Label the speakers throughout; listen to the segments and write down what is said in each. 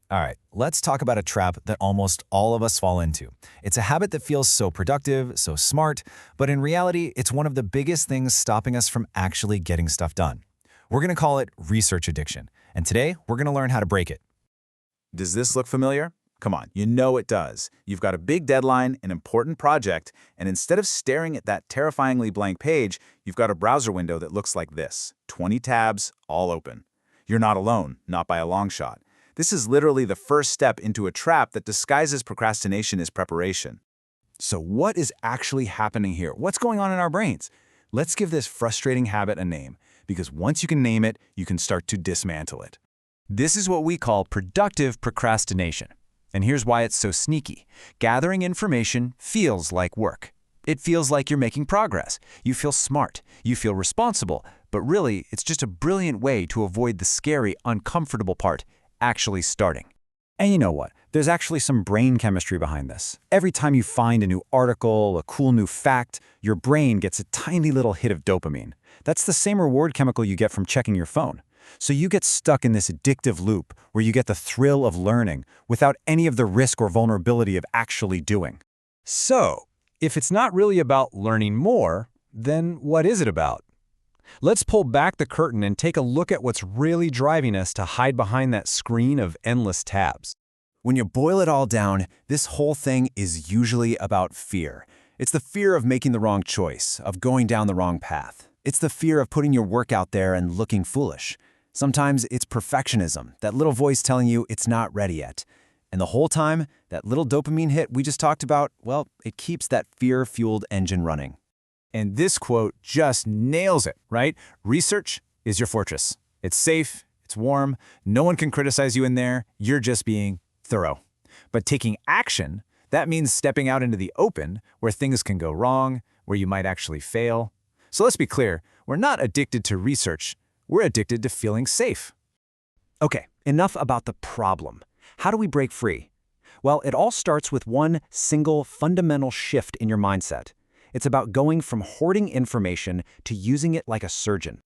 Speaker 1: All right, let's talk about a trap that almost all of us fall into. It's a habit that feels so productive, so smart, but in reality, it's one of the biggest things stopping us from actually getting stuff done. We're going to call it research addiction, and today we're going to learn how to break it.
Speaker 2: Does this look familiar? Come on, you know it does. You've got a big deadline, an important project, and instead of staring at that terrifyingly blank page, you've got a browser window that looks like this, 20 tabs, all open. You're not alone, not by a long shot. This is literally the first step into a trap that disguises procrastination as preparation.
Speaker 3: So what is actually happening here? What's going on in our brains? Let's give this frustrating habit a name, because once you can name it, you can start to dismantle it. This is what we call productive procrastination. And here's why it's so sneaky. Gathering information feels like work. It feels like you're making progress. You feel smart. You feel responsible. But really, it's just a brilliant way to avoid the scary, uncomfortable part, actually starting. And you know what? There's actually some brain chemistry behind this. Every time you find a new article, a cool new fact, your brain gets a tiny little hit of dopamine. That's the same reward chemical you get from checking your phone. So you get stuck in this addictive loop where you get the thrill of learning without any of the risk or vulnerability of actually doing. So, if it's not really about learning more, then what is it about? Let's pull back the curtain and take a look at what's really driving us to hide behind that screen of endless tabs. When you boil it all down, this whole thing is usually about fear. It's the fear of making the wrong choice, of going down the wrong path. It's the fear of putting your work out there and looking foolish. Sometimes it's perfectionism, that little voice telling you it's not ready yet. And the whole time, that little dopamine hit we just talked about, well, it keeps that fear-fueled engine running. And this quote just nails it, right? Research is your fortress. It's safe, it's warm, no one can criticize you in there, you're just being thorough. But taking action, that means stepping out into the open, where things can go wrong, where you might actually fail. So let's be clear, we're not addicted to research, we're addicted to feeling safe. Okay, enough about the problem. How do we break free? Well, it all starts with one single fundamental shift in your mindset. It's about going from hoarding information to using it like a surgeon.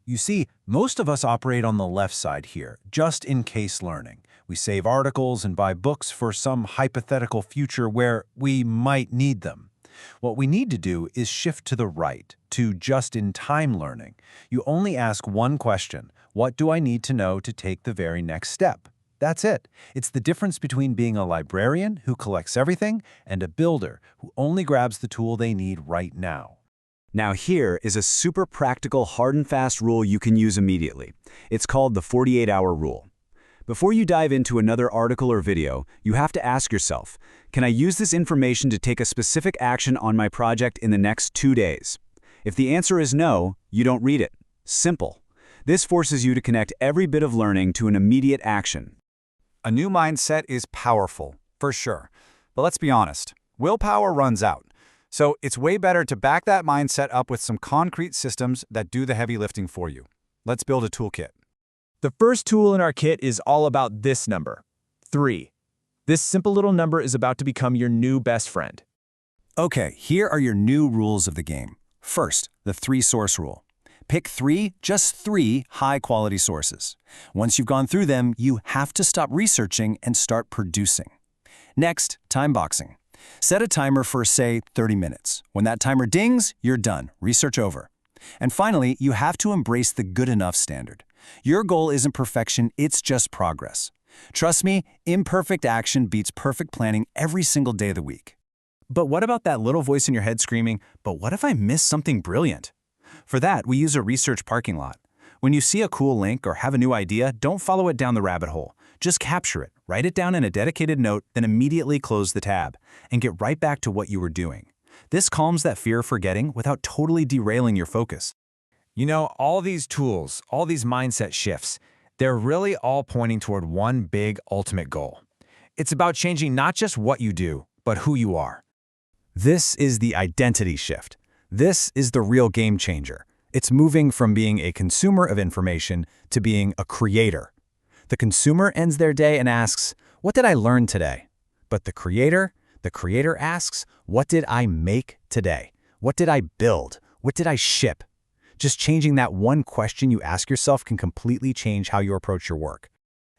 Speaker 3: You see, most of us operate on the left side here, just-in-case learning. We save articles and buy books for some hypothetical future where we might need them. What we need to do is shift to the right, to just-in-time learning. You only ask one question: what do I need to know to take the very next step? That's it. It's the difference between being a librarian who collects everything and a builder who only grabs the tool they need right now. Now here is a super practical, hard and fast rule you can use immediately. It's called the 48-hour rule. Before you dive into another article or video, you have to ask yourself, can I use this information to take a specific action on my project in the next 2 days? If the answer is no, you don't read it. Simple. This forces you to connect every bit of learning to an immediate action.
Speaker 2: A new mindset is powerful, for sure. But let's be honest, willpower runs out. So it's way better to back that mindset up with some concrete systems that do the heavy lifting for you. Let's build a toolkit.
Speaker 4: The first tool in our kit is all about this number, 3. This simple little number is about to become your new best friend.
Speaker 3: Okay, here are your new rules of the game. First, the 3-source rule. Pick 3, just 3 high-quality sources. Once you've gone through them, you have to stop researching and start producing. Next, time boxing. Set a timer for, say, 30 minutes. When that timer dings, you're done. Research over. And finally, you have to embrace the good enough standard. Your goal isn't perfection, it's just progress. Trust me, imperfect action beats perfect planning every single day of the week. But what about that little voice in your head screaming, but what if I miss something brilliant? For that, we use a research parking lot. When you see a cool link or have a new idea, don't follow it down the rabbit hole. Just capture it, write it down in a dedicated note, then immediately close the tab, and get right back to what you were doing. This calms that fear of forgetting without totally derailing your focus.
Speaker 1: You know, all these tools, all these mindset shifts, they're really all pointing toward one big ultimate goal. It's about changing not just what you do, but who you are.
Speaker 3: This is the identity shift. This is the real game changer. It's moving from being a consumer of information to being a creator. The consumer ends their day and asks, what did I learn today? But the creator asks, what did I make today? What did I build? What did I ship? Just changing that one question you ask yourself can completely change how you approach your work.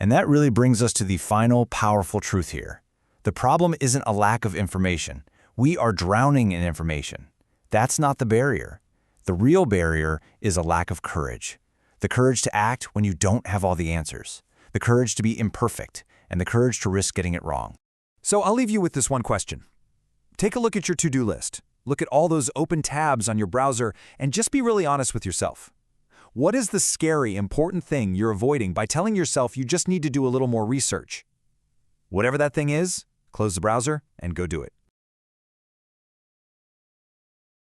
Speaker 1: And that really brings us to the final powerful truth here. The problem isn't a lack of information. We are drowning in information. That's not the barrier. The real barrier is a lack of courage. The courage to act when you don't have all the answers. The courage to be imperfect, and the courage to risk getting it wrong.
Speaker 3: So I'll leave you with this one question. Take a look at your to-do list. Look at all those open tabs on your browser and just be really honest with yourself. What is the scary, important thing you're avoiding by telling yourself you just need to do a little more research? Whatever that thing is, close the browser and go do it.